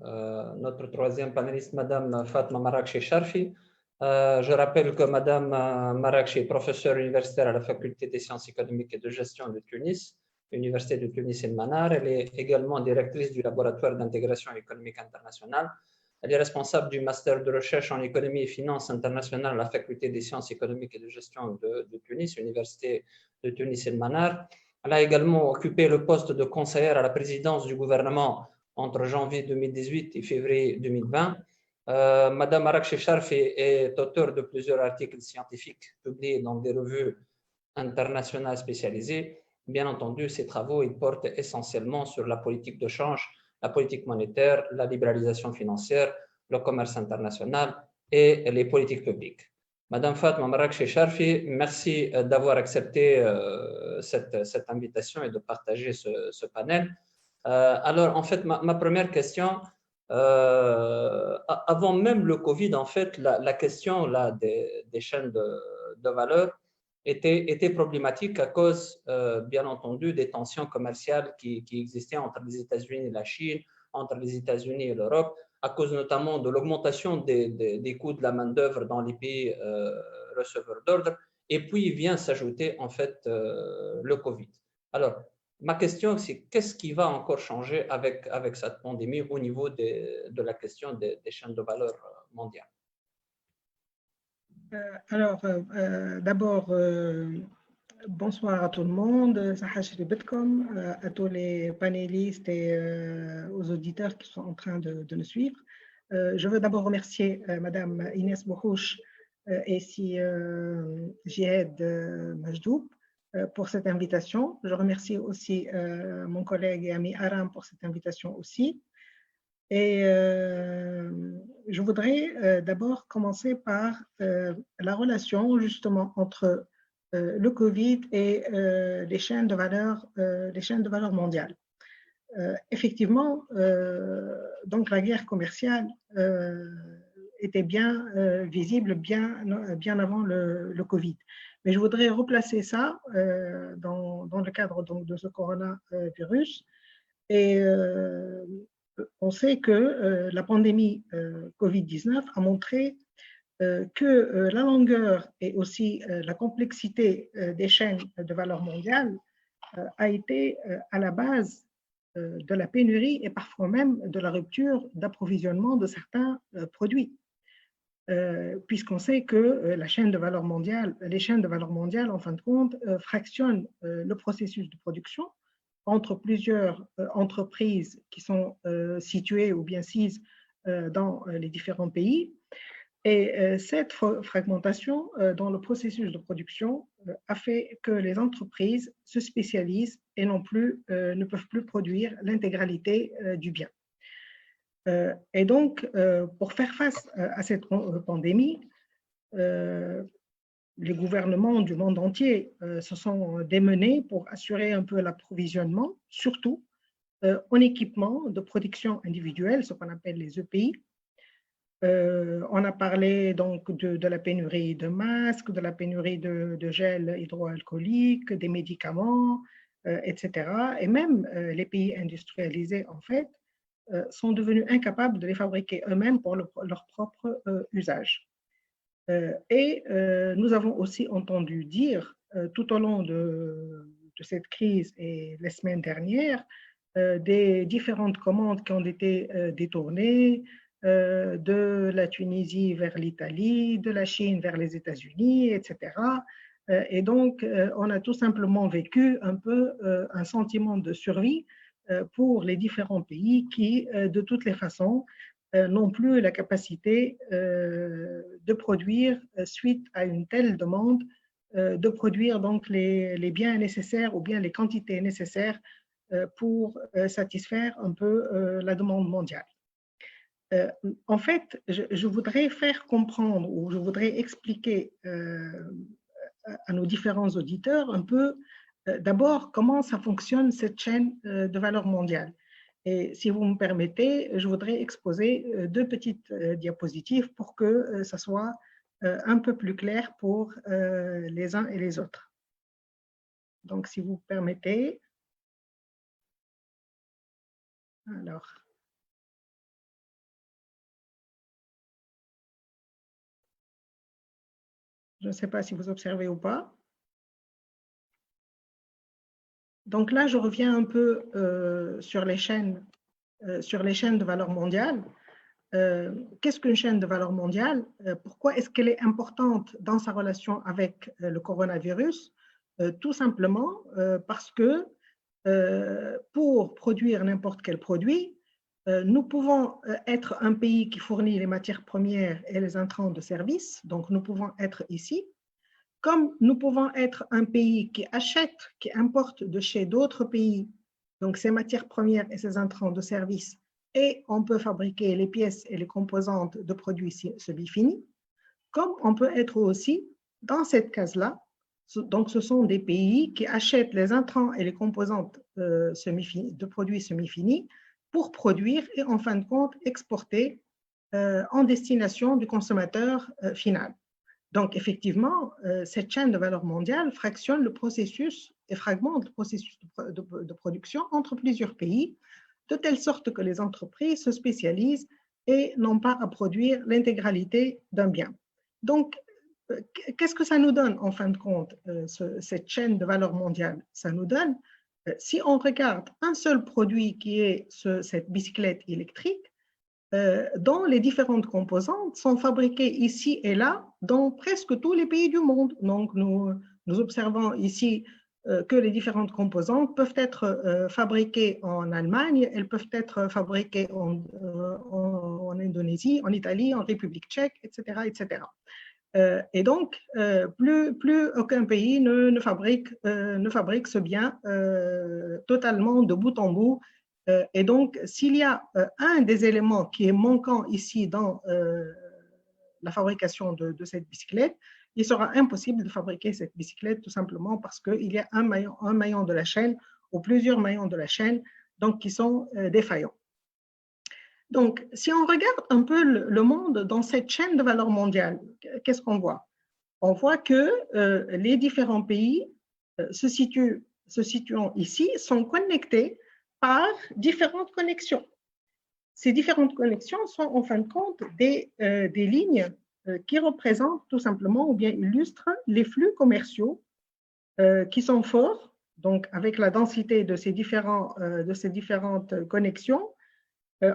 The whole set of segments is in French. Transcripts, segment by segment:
notre troisième panéliste, Madame Fatma Marakchi Sharfi. Je rappelle que Madame Marakchi est professeure universitaire à la Faculté des sciences économiques et de gestion de Tunis, Université de Tunis El Manar. Elle est également directrice du laboratoire d'intégration économique internationale. Elle est responsable du master de recherche en économie et finances internationales à la Faculté des sciences économiques et de gestion de Tunis, Université de Tunis El Manar. Elle a également occupé le poste de conseillère à la présidence du gouvernement entre janvier 2018 et février 2020. Madame Marakchi Sharfi est auteure de plusieurs articles scientifiques publiés dans des revues internationales spécialisées. Bien entendu, ses travaux ils portent essentiellement sur la politique de change, la politique monétaire, la libéralisation financière, le commerce international et les politiques publiques. Madame Fatma Marakchi Sharfi, merci d'avoir accepté cette invitation et de partager ce panel. Alors, en fait, ma première question, avant même le Covid, en fait, la question là, des chaînes de valeur était problématique à cause, bien entendu, des tensions commerciales qui existaient entre les États-Unis et la Chine, entre les États-Unis et l'Europe, à cause notamment de l'augmentation des coûts de la main-d'œuvre dans les pays receveurs d'ordre. Et puis vient s'ajouter en fait le Covid. Alors, ma question, c'est qu'est-ce qui va encore changer avec cette pandémie au niveau de la question des chaînes de valeur mondiales? D'abord, bonsoir à tout le monde, à tous les panélistes et aux auditeurs qui sont en train de nous suivre. Je veux d'abord remercier Madame Inès Bouhouch et Jihad Majdoub pour cette invitation. Je remercie aussi mon collègue et ami Aram pour cette invitation aussi. Et je voudrais d'abord commencer par la relation justement entre le Covid et les chaînes de valeur mondiales. Effectivement, donc la guerre commerciale était bien visible bien avant le Covid. Mais je voudrais replacer ça dans le cadre donc, de ce coronavirus. Et on sait que la pandémie Covid-19 a montré que la longueur et aussi la complexité des chaînes de valeur mondiale a été à la base de la pénurie et parfois même de la rupture d'approvisionnement de certains produits. Puisqu'on sait que les chaînes de valeur mondiale, en fin de compte, fractionnent le processus de production entre plusieurs entreprises qui sont situées ou bien sises dans les différents pays. Et cette fragmentation dans le processus de production a fait que les entreprises se spécialisent et ne peuvent plus produire l'intégralité du bien. Et donc, pour faire face à cette pandémie, les gouvernements du monde entier se sont démenés pour assurer un peu l'approvisionnement, surtout en équipement de protection individuelle, ce qu'on appelle les EPI. On a parlé donc de la pénurie de masques, de la pénurie de gel hydroalcoolique, des médicaments, etc. Et même les pays industrialisés, en fait, sont devenus incapables de les fabriquer eux-mêmes pour leur propre usage. Et nous avons aussi entendu dire tout au long de cette crise et les semaines dernières des différentes commandes qui ont été détournées de la Tunisie vers l'Italie, de la Chine vers les États-Unis, etc. Et donc, on a tout simplement vécu un peu un sentiment de survie pour les différents pays qui, de toutes les façons, n'ont plus la capacité de produire, suite à une telle demande, de produire donc les biens nécessaires ou bien les quantités nécessaires pour satisfaire un peu la demande mondiale. En fait, je voudrais faire comprendre ou je voudrais expliquer à nos différents auditeurs un peu d'abord comment ça fonctionne cette chaîne de valeur mondiale. Et si vous me permettez, je voudrais exposer deux petites diapositives pour que ça soit un peu plus clair pour les uns et les autres. Donc, si vous permettez. Alors. Je ne sais pas si vous observez ou pas. Donc là, je reviens un peu sur les chaînes de valeur mondiale. Qu'est-ce qu'une chaîne de valeur mondiale? Pourquoi est-ce qu'elle est importante dans sa relation avec le coronavirus? Tout simplement parce que pour produire n'importe quel produit, nous pouvons être un pays qui fournit les matières premières et les intrants de service, donc nous pouvons être ici, comme nous pouvons être un pays qui achète, qui importe de chez d'autres pays, donc ces matières premières et ces intrants de service, et on peut fabriquer les pièces et les composantes de produits semi-finis, comme on peut être aussi dans cette case-là. Donc, ce sont des pays qui achètent les intrants et les composantes de produits semi-finis pour produire et en fin de compte exporter en destination du consommateur final. Donc, effectivement, cette chaîne de valeur mondiale fractionne le processus et fragmente le processus de production entre plusieurs pays, de telle sorte que les entreprises se spécialisent et n'ont pas à produire l'intégralité d'un bien. Donc, qu'est-ce que ça nous donne en fin de compte, cette chaîne de valeur mondiale? Ça nous donne, si on regarde un seul produit qui est cette bicyclette électrique, dont les différentes composantes sont fabriquées ici et là dans presque tous les pays du monde. Donc, nous observons ici que les différentes composantes peuvent être fabriquées en Allemagne, elles peuvent être fabriquées en Indonésie, en Italie, en République tchèque, etc., etc. Et donc, plus aucun pays ne fabrique ce bien totalement de bout en bout. Et donc, s'il y a un des éléments qui est manquant ici dans la fabrication de cette bicyclette, il sera impossible de fabriquer cette bicyclette tout simplement parce qu'il y a un maillon de la chaîne ou plusieurs maillons de la chaîne donc, qui sont défaillants. Donc, si on regarde un peu le monde dans cette chaîne de valeur mondiale, qu'est-ce qu'on voit? On voit que les différents pays se situant ici sont connectés par différentes connexions. Ces différentes connexions sont en fin de compte des lignes qui représentent tout simplement ou bien illustrent les flux commerciaux qui sont forts, donc avec la densité de ces différentes connexions,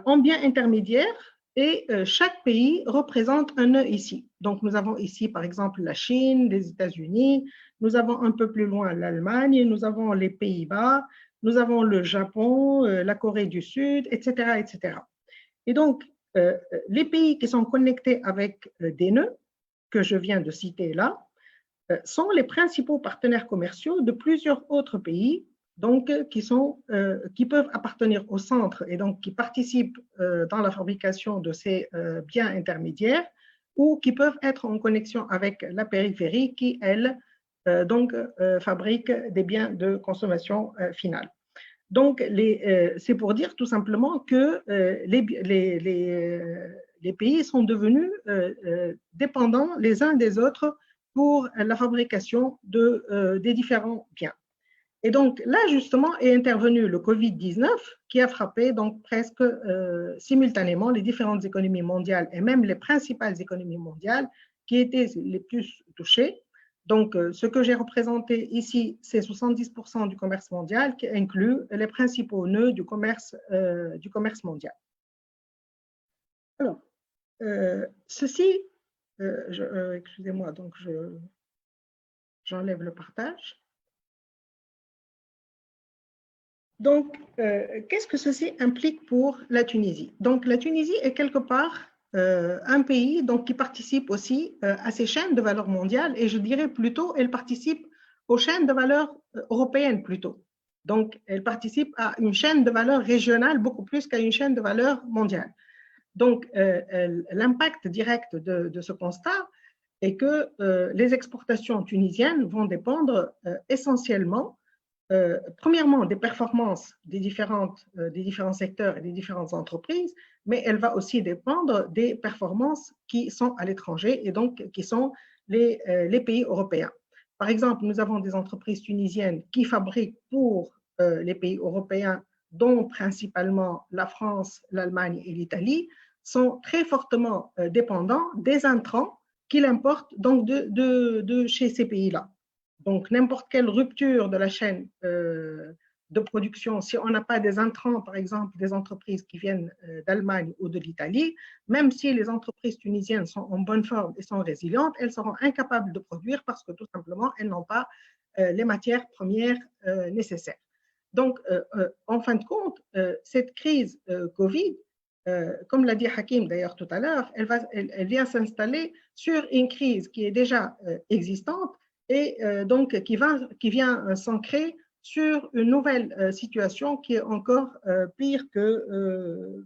en biens intermédiaires, et chaque pays représente un nœud ici. Donc, nous avons ici, par exemple, la Chine, les États-Unis, nous avons un peu plus loin l'Allemagne, nous avons les Pays-Bas, nous avons le Japon, la Corée du Sud, etc., etc. Et donc, les pays qui sont connectés avec des nœuds, que je viens de citer là, sont les principaux partenaires commerciaux de plusieurs autres pays, donc qui peuvent appartenir au centre et donc qui participent dans la fabrication de ces biens intermédiaires ou qui peuvent être en connexion avec la périphérie qui, elle, fabrique des biens de consommation finale. Donc, c'est pour dire tout simplement que les pays sont devenus dépendants les uns des autres pour la fabrication des différents biens. Et donc là, justement, est intervenu le Covid-19 qui a frappé donc presque simultanément les différentes économies mondiales et même les principales économies mondiales qui étaient les plus touchées. Donc, ce que j'ai représenté ici, c'est 70% du commerce mondial qui inclut les principaux nœuds du commerce mondial. Alors, ceci, excusez-moi, donc j'enlève le partage. Donc, qu'est-ce que ceci implique pour la Tunisie? Donc, la Tunisie est quelque part un pays donc, qui participe aussi à ces chaînes de valeur mondiale et je dirais plutôt, elle participe aux chaînes de valeur européennes plutôt. Donc, elle participe à une chaîne de valeur régionale beaucoup plus qu'à une chaîne de valeur mondiale. Donc, l'impact direct de ce constat est que les exportations tunisiennes vont dépendre essentiellement premièrement, des performances des différents secteurs et des différentes entreprises, mais elle va aussi dépendre des performances qui sont à l'étranger et donc qui sont les pays européens. Par exemple, nous avons des entreprises tunisiennes qui fabriquent pour les pays européens, dont principalement la France, l'Allemagne et l'Italie, sont très fortement dépendants des intrants qu'il importe donc de chez ces pays-là. Donc, n'importe quelle rupture de la chaîne de production, si on n'a pas des intrants, par exemple, des entreprises qui viennent d'Allemagne ou de l'Italie, même si les entreprises tunisiennes sont en bonne forme et sont résilientes, elles seront incapables de produire parce que tout simplement, elles n'ont pas les matières premières nécessaires. Donc, en fin de compte, cette crise Covid, comme l'a dit Hakim d'ailleurs tout à l'heure, elle vient s'installer sur une crise qui est déjà existante et donc qui vient s'ancrer sur une nouvelle situation qui est encore pire que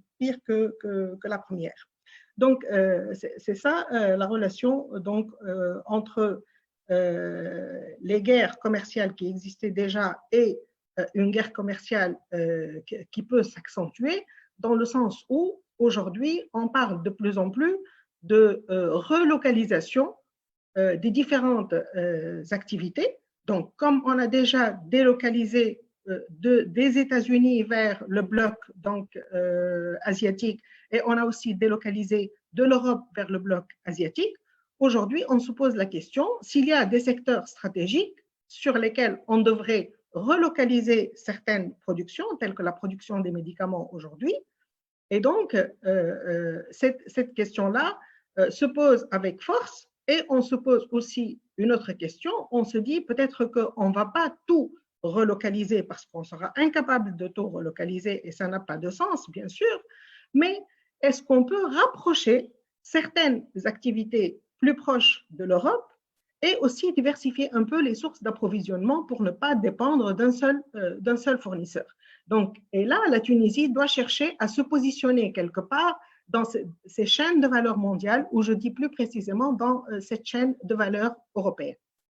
la première. Donc, c'est ça la relation donc, entre les guerres commerciales qui existaient déjà et une guerre commerciale qui peut s'accentuer, dans le sens où aujourd'hui on parle de plus en plus de relocalisation des différentes activités. Donc, comme on a déjà délocalisé des États-Unis vers le bloc donc, asiatique et on a aussi délocalisé de l'Europe vers le bloc asiatique, aujourd'hui on se pose la question s'il y a des secteurs stratégiques sur lesquels on devrait relocaliser certaines productions, telles que la production des médicaments aujourd'hui. Et donc, cette question-là se pose avec force et on se pose aussi une autre question. On se dit peut-être qu'on ne va pas tout relocaliser parce qu'on sera incapable de tout relocaliser et ça n'a pas de sens, bien sûr, mais est-ce qu'on peut rapprocher certaines activités plus proches de l'Europe et aussi diversifier un peu les sources d'approvisionnement pour ne pas dépendre d'un seul fournisseur. Donc, et là, la Tunisie doit chercher à se positionner quelque part dans ces chaînes de valeur mondiale, ou je dis plus précisément dans cette chaîne de valeur européenne.